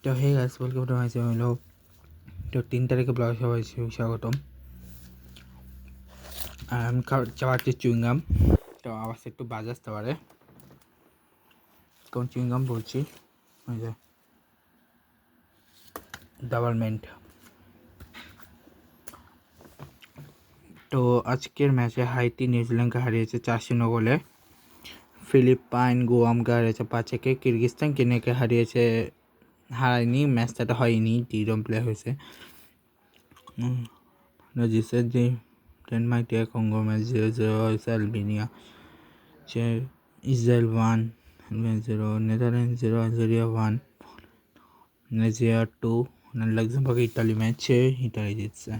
তো hey guys, welcome to my channel. তো 3 তারিখে ব্লগ সবাই স্বাগতম। আর আমি চাবাচ্ছি চুইংগাম। তো আওয়াজ একটু বাজে আসতে পারে, কারণ চুইংগাম বলছি ওই যে ডাবল মেন্ট। তো আজকের ম্যাচে হাইতি নিউজিল্যান্ডকে হারিয়েছে 4-0 গোলে। ফিলিপাইন গুয়ামকে হারিয়েছে 5-1। কিরগিস্তান কেনিয়াকে হারায়নি, ম্যাচটা হয়নি, ডিরম প্লে হয়েছে। জিতছে যে ডেনমার্ক দিয়ে কঙ্গো ম্যাচ 0-0 হয়েছে। Albania Israel 1-0, Netherland 0, Algeria 1, Nigeria 2, Luxembourg Italy ম্যাচে ইতালি জিতছে।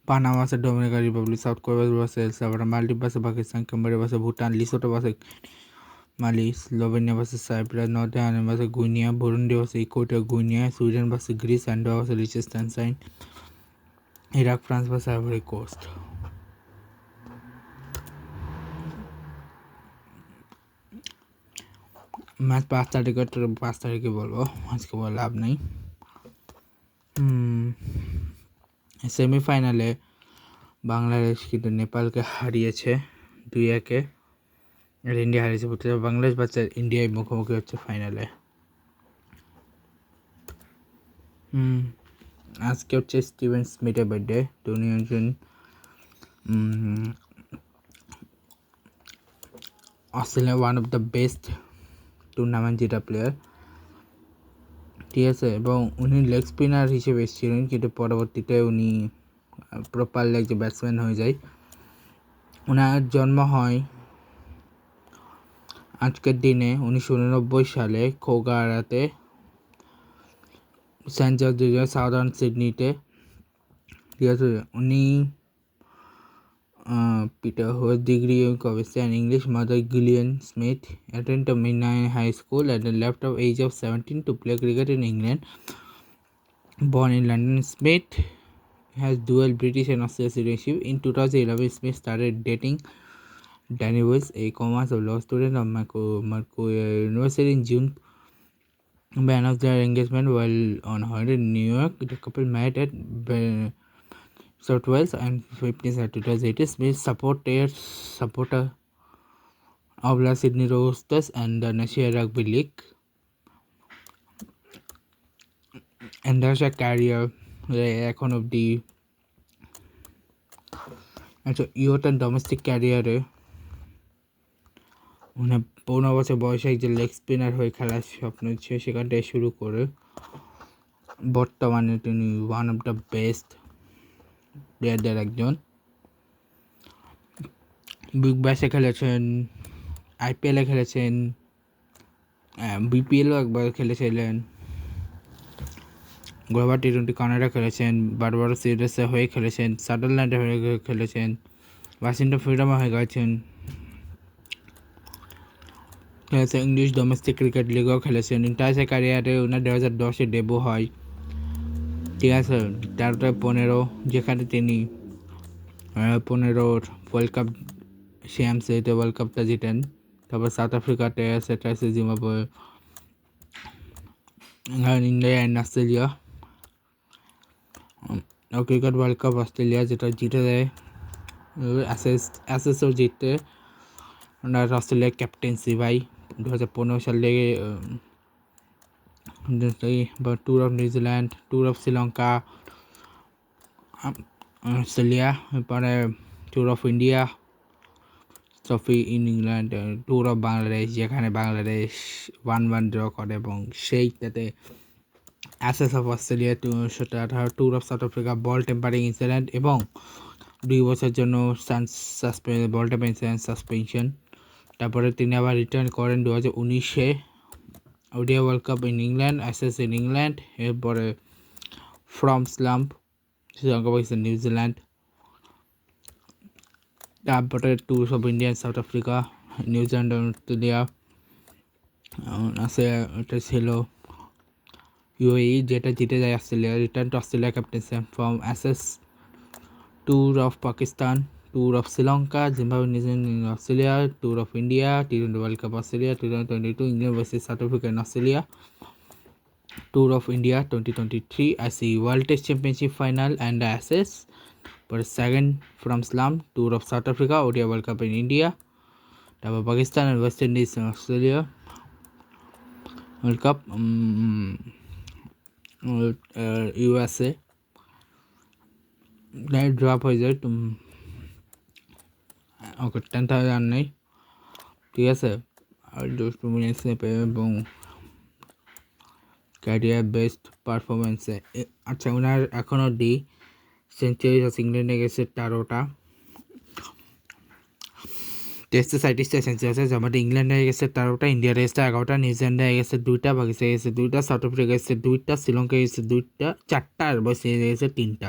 Panama Dominica Republic, South Korea versus El Salvador, Maldives versus Pakistan, Cambodia versus Bhutan, Lesotho versus Mali, Slovenia versus Cyprus, North Ireland versus Guinea, Burundi versus Equator Guinea, Sweden versus Greece, Andorra versus লিechtenstein, Iraq France versus Ivory Coast. Match 5 তারিখে বলবো, আজকে বলে লাভ নেই। সেমিফাইনালে বাংলাদেশ কিন্তু নেপালকে হারিয়েছে 2-1। আর India হারিয়েছে। বাংলাদেশ বাচ্চা ইন্ডিয়ায় মুখোমুখি হচ্ছে ফাইনালে। আজকে হচ্ছে স্টিভেন স্মিথের বার্থডে। তো উনি একজন Australia one of the best tournament জেতা প্লেয়ার, ঠিক আছে। এবং উনি লেগ স্পিনার হিসেবে এসেছিলেন, কিন্তু পরবর্তীতে উনি প্রপার লেগ ব্যাটসম্যান হয়ে যায়। ওনার জন্ম হয় আজকের দিনে 1989 সালে খোগারাতে, সেন্ট জর্জ সাউদার্ন সিডনিতে, ঠিক আছে। উনি Peter Ho's degree in chemistry and English. Mother Gillian Smith attended Midnight High School at the left of age of 17 to play cricket in England. Born in London, Smith has dual British and Australian citizenship. In 2011, Smith started dating Danny Wells, a commerce of law student of Macquarie University. In June, by announced their engagement while on holiday in New York. The couple met at South Wales and 15th of 2018. Smith supporter of the Sydney Roosters and the National Rugby League. And there's a career এখন অব্দি আচ্ছা youth and domestic ক্যারিয়ারে 15 বছর বয়সে একজন leg spinner হয়ে খেলার স্বপ্ন ছিল, সেখান থেকে শুরু করে বর্তমানে তিনি ওয়ান অফ দ্য বেস্ট প্লেয়ারদের একজন। বিগ ব্যাশে খেলেছেন, আইপিএলে খেলেছেন, বিপিএলও একবার খেলেছিলেন, গ্লোবাল টি20 কানাডা খেলেছেন, বারবারোস ইউএসএ হয়ে খেলেছেন, সাদারল্যান্ডে হয়ে খেলেছেন, ওয়াশিংটন ফ্রিডমে হয়ে গেছেন, খেলেছেন ইংলিশ ডোমেস্টিক ক্রিকেট লিগও খেলেছেন। ইন্টারন্যাশনাল ক্যারিয়ারে ওনার 2010-এ ডেবু হয়, ঠিক আছে। 13-15 যেখানে তিনি 15 ওয়ার্ল্ড কাপ সিএমসিতে ওয়ার্ল্ড কাপটা জিতেন। তারপর সাউথ আফ্রিকাতে, সেটা Zimbabwe, India and Australia. Cricket world cup Australia যেটা জিতে দেয়, অ্যাসেসও জিততে ওনার অস্ট্রেলিয়ার ক্যাপ্টেন্সি ভাই 2015 সালে tour of New Zealand, tour of Sri Lanka, Australia, এরপরে tour of India, trophy in England, tour of Bangladesh যেখানে বাংলাদেশ 1-1 ড্র করে, এবং সেইটাতে Ashes of Australia 2018, tour of South Africa, ball tampering incident, এবং 2 বছরের জন্য বল টেম্পারিং সাসপেনশন। তারপরে তিনি আবার রিটার্ন করেন 2019-এ, ODI world cup in England, Ashes in England, এরপরে from slump Sri Lanka, Pakistan, New Zealand, তারপরে tour of India, South Africa, New Zealand, Australia আছে। এটা ছিল ইউএই যেটা জিতে যায় Australia. Return to Australia captaincy from Ashes, tour of Pakistan, tour of Sri Lanka, Zimbabwe, New Zealand in Australia, tour of India, T20 World Cup Australia, 2022, England versus South Africa in Australia, tour of India 2023, ICC World Test Championship final and the Ashes, but second from Slam, tour of South Africa, ODI World Cup in India, তারপর Pakistan and West Indies in Australia World Cup, USA drop হয়ে যায়, ওকে 10,000 run নেই, ঠিক আছে। আর 2 minutes এবং career best পারফরমেন্সে, আচ্ছা ওনার এখনও century আছে ইংল্যান্ডে গেছে 13টা, টেস্টে 37টা সেঞ্চুরি আছে, যেমন ইংল্যান্ডে গেছে 13টা, ইন্ডিয়ার গেছে 11টা, নিউজিল্যান্ডে গেছে 2টা, পাকিস্তানে গেছে 2টা, সাউথ আফ্রিকা গেছে 2টা, শ্রীলঙ্কা গেছে 2টা, 4টা, আর ওয়েস্ট গেছে 3টা।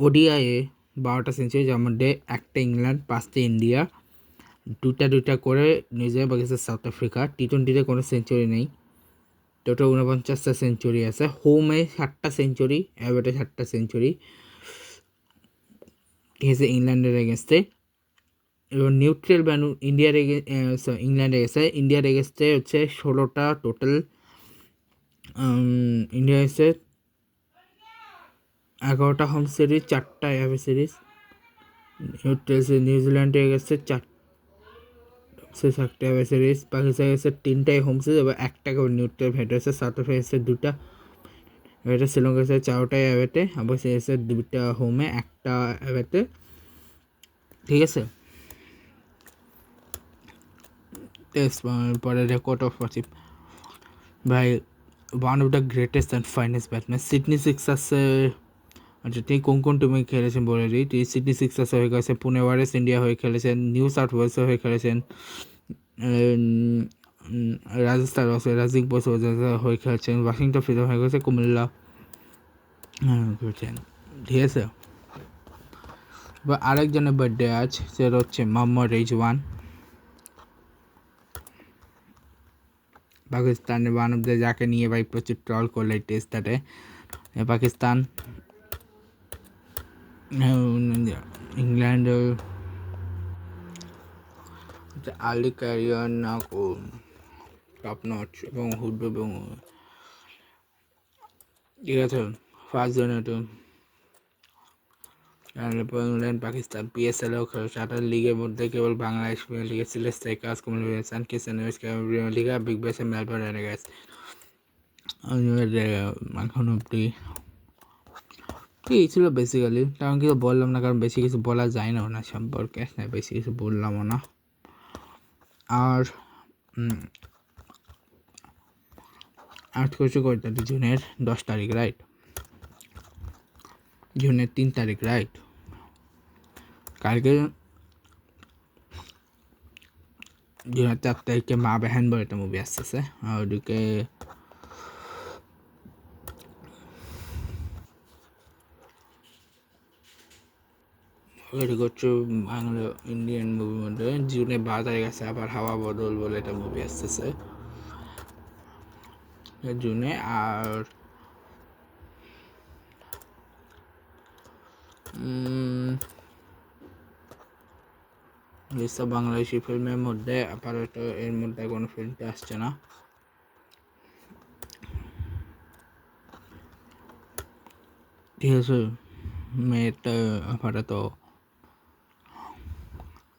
ওডিআইয়ে 12টা সেঞ্চুরি, যার মধ্যে 1টা ইংল্যান্ড, 5টা ইন্ডিয়া, 2টা করে নিউজিল্যান্ড, পাকিস্তান, সাউথ আফ্রিকা। টি20তে কোনো সেঞ্চুরি নেই, টোটাল 49টা সেঞ্চুরি আছে। হোমে 7টা সেঞ্চুরি, অ্যাওয়েতে 7টা সেঞ্চুরি, ঠিক আছে, ইংল্যান্ডের এগেনস্টে। এবং নিউট্রাল ভ্যানু ইন্ডিয়ার ইংল্যান্ডে গেছে, ইন্ডিয়ার এগেনস্টে হচ্ছে 16টা টোটাল, ইন্ডিয়া গেছে 11টা হোম সিরিজ, 4টা অ্যাওয়ে সিরিজ, নিউজিল্যান্ডে গেছে 4টা অ্যাওয়ে সিরিজ, পাকিস্তান গেছে 3টাই হোম সিরিজ এবং 1টা নিউট্রাল ভেট হয়েছে, সাউথ আফ্রিকা গেছে 2টা অ্যাওয়েতে, শ্রীলঙ্কা গেছে 4টাই অ্যাওয়েতে, অবশ্যই গেছে 2টা হোমে, 1টা অ্যাওয়েতে, ঠিক আছে। টেস্ট পরে রেকর্ড অফ ওয়াচিপ ভাই, one of the greatest and finest batsman. Sydney সিক্সার্সে, আচ্ছা তিনি কোন টিমে খেলেছেন বলে দিই, তিনি সিডনি সিক্সার্সে হয়ে খেলেছেন, পুনে ওয়ারিয়র্স ইন্ডিয়া হয়ে খেলেছেন, নিউ সাউথ ওয়েলসে হয়ে খেলেছেন, রাজস্থান রয়্যালস রাজিক বোস হয়ে খেলেছেন, ওয়াশিংটন ফ্রিজ হয়ে গেছে, কুমিল্লা খেলেছেন, ঠিক আছে। এবার আরেকজনের বার্থডে আজ, সেটা হচ্ছে মোহাম্মদ রিজওয়ান, পাকিস্তানের ওয়ান অফ দ্য, যাকে নিয়ে ভাই প্রচুর ট্রল করলে টেস্টটাতে, পাকিস্তান, ইংল্যান্ড, আর্লি ক্যারিয়ার না টপ নচ এবং হুড এবং, ঠিক আছে, ফার্স্ট জনে তো ইংল্যান্ড, পাকিস্তান, পিএসএলও খেলে, 7টা লিগের মধ্যে কেবল বাংলাদেশ প্রিমিয়ার লিগে ছিল strikers, সানকিসান premier league, Big Bash, Melbourne Renegades. এখন অব্দি এই ছিল বেসিক্যালি, কারণ কিছু বললাম না, কারণ বেশি কিছু বলা যায় না ওনার সম্পর্কে, বেশি কিছু বললামও না। আর আর্ট করছে কয়টা, জুনের 10 তারিখ, রাইট, জুনের 3 তারিখ, রাইট। কালকে জুনের 4 তারিখে মা বেহেন বলে একটা মুভি আসতেছে, আর ওদিকে হচ্ছে বাংলা ইন্ডিয়ান মুভির মধ্যে জুনে 12 তারিখ আছে আবার হাওয়া বদল বলে একটা মুভি আসতেছে জুনে। আর এইসব বাংলাদেশি ফিল্মের মধ্যে আপাতত এর মধ্যে কোনো ফিল্মটা আসছে না। ঠিক আছে, মেয়েটা আপাতত,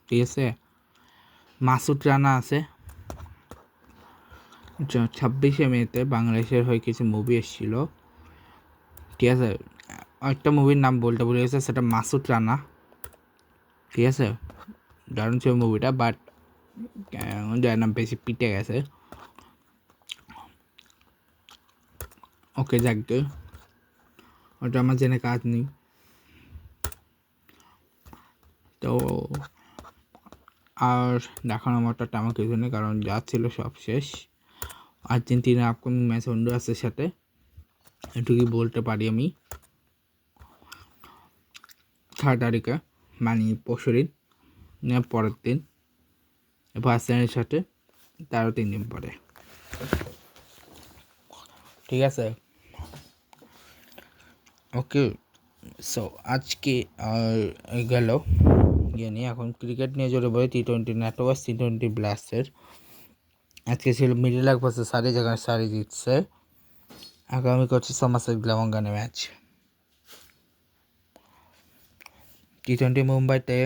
ঠিক আছে। মাসুদ রানা আছে, 26শে মেতে বাংলাদেশের হয়ে কিছু মুভি এসেছিল, ঠিক আছে। একটা মুভির নাম বলতে ভুলে গেছে, সেটা মাসুদ রানা, ঠিক আছে, দারুণ ছিল মুভিটা, বাট যার নাম বেশি পিটে গেছে। ওকে যাকে ওটা আমার জেনে কাজ নেই। তো আর দেখানোর মতো তেমন কিছু নেই, কারণ যা ছিল সব শেষ। আর্জেন্টিনা আপকামিং ম্যাচ হন্ডুরাসের সাথে, এটুকুই বলতে পারি আমি। 6 তারিখে মানে পরশুদিন, পরের দিন পাকিস্তানের সাথে, তারও 3 দিন পরে, ঠিক আছে। ওকে, সো আজকে গেল ইয়ে নিয়ে। এখন ক্রিকেট নিয়ে জোরে বলে টি-20 নেটওয়ার্স টি-20 ব্লাস্টের আজকে ছিল মিডল এক ভার্সেস সারি, যেখানে সারি জিতছে। আগামী হচ্ছে সমারসেট গ্লাভঙ্গানে ম্যাচ। টি-20 মুম্বাইতে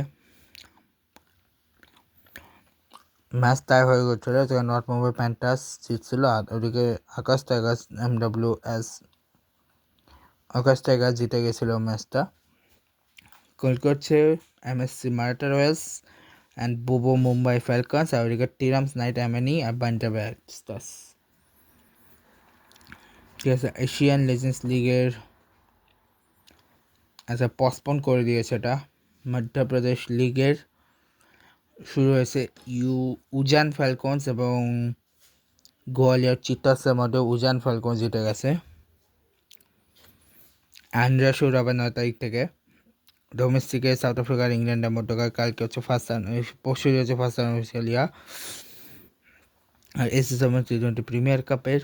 ম্যাচ তাই হয়ে গেছিল, যেখানে নর্থ মুম্বাই প্যান্টার্স জিতছিল। আর ওদিকে আকাশ টাইগার্স আকাশ টাইগার্স জিতে গেছিল ম্যাচটা। গোল করছে এমএসসি মারাঠা রয়্যালস অ্যান্ড বুবো মুম্বাই ফ্যালকনস। আর ওদিকে টিরামস নাইট এমএনই আর বান্টাবাগ স্টার্স। ঠিক আছে, এশিয়ান লেজেন্ডস লিগের আচ্ছা পসপন করে দিয়েছে এটা। মধ্যপ্রদেশ লিগের শুরু হয়েছে উজান ফ্যালকনস এবং গোয়ালিয়র চিত্তাসের মধ্যে উজান ফ্যালকনস জিতে গেছে। আন্দ্রা শুরু হবে 9 তারিখ থেকে। ডোমেস্টিকে সাউথ আফ্রিকা আর ইংল্যান্ডের মধ্যকার কালকে হচ্ছে পরশু হচ্ছে ফার্স্ট অফিসিয়ালিয়া। আর এসএস টি-20 প্রিমিয়ার কাপের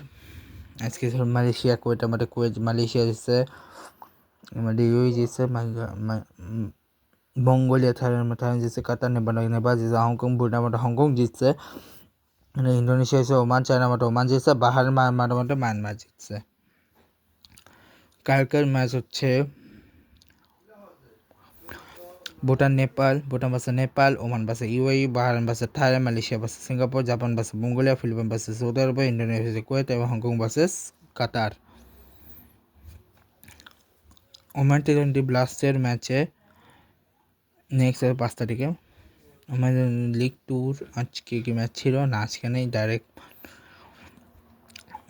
আজকে মালয়েশিয়া কুয়েটের মধ্যে মালয়েশিয়া জিতছে, ইউএই জিতছে, মঙ্গোলিয়া থাইল্যান্ড জিতছে, কাতার নেপাল জিতছে, হংকং ভুটানের মধ্যে হংকং জিতছে, ইন্দোনেশিয়া জিতছে, ওমান চায়নার মধ্যে ওমান জিতছে, বাহার মায়ানমারের মধ্যে মায়ানমার জিতছে। কালকের ম্যাচ হচ্ছে Bhutan versus Nepal, Oman versus UAE, Bahrain versus Thailand, Malaysia versus Singapore, Japan versus Mongolia, Philippines versus Saudi Arabia, Indonesia versus Kuwait এবং হংকং ভার্সেস কাতার। ওমান টি-20 ব্লাস্টের ম্যাচে নেক্সট 5 তারিখে আমাদের লিগ ট্যুর। আজকে কি ম্যাচ ছিল না? আজকে নেই, ডাইরেক্ট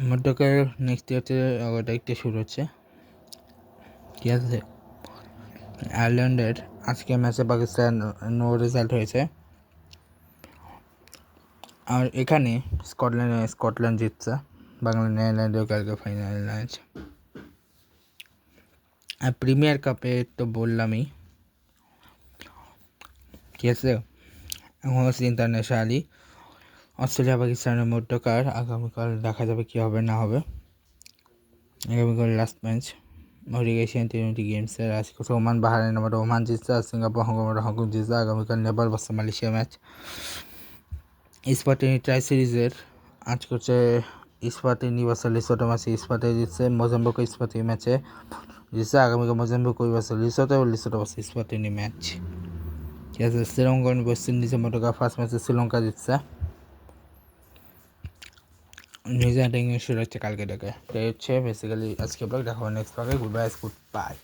মধ্যকার নেক্সট হচ্ছে 11 তারিখ থেকে শুরু হচ্ছে। ঠিক আছে, আয়ারল্যান্ডের আজকে ম্যাচে পাকিস্তান নো রেজাল্ট হয়েছে। আর এখানে স্কটল্যান্ড জিতছে, বাংলা নেদারল্যান্ডেও কালকে ফাইনাল ম্যাচ। আর প্রিমিয়ার কাপে তো বললামই, ঠিক আছে। এখন হচ্ছে ইন্টারন্যাশনালি অস্ট্রেলিয়া পাকিস্তানের মধ্যকার আগামীকাল দেখা যাবে কী হবে না হবে। আগামীকাল লাস্ট ম্যাচ এশিয়ান টি-20 গেমসের। আজকে হচ্ছে ওমান বাহারাইনের মধ্যে ওমান জিতছে, আর সিঙ্গাপুর হংকং জিতছে। আগামীকাল Nepal versus Malaysia match. Eswatini tri সিরিজের আজকে হচ্ছে ইস্পাতিনি ভার্সেস লিসোটো ম্যাচে ইস্পাতে জিতছে, মোজাম্বিক ইস্পাতি ম্যাচে জিতছে। আগামীকাল মোজাম্বিক ভার্সেস লিসোটো এবং লিসোটো ভার্সেস ইস্পাতিনি ম্যাচ। ঠিক আছে, শ্রীলঙ্কা ওয়েস্ট ইন্ডিজের মধ্যকার ফার্স্ট ম্যাচে শ্রীলঙ্কা জিতছে। নিউজিল্যান্ড ইংলিশ শুরু হচ্ছে কালকে থেকে। এটাই হচ্ছে বেসিক্যালি আজকে ব্লগ। দেখা হবে নেক্সট ব্লগে। Good bye.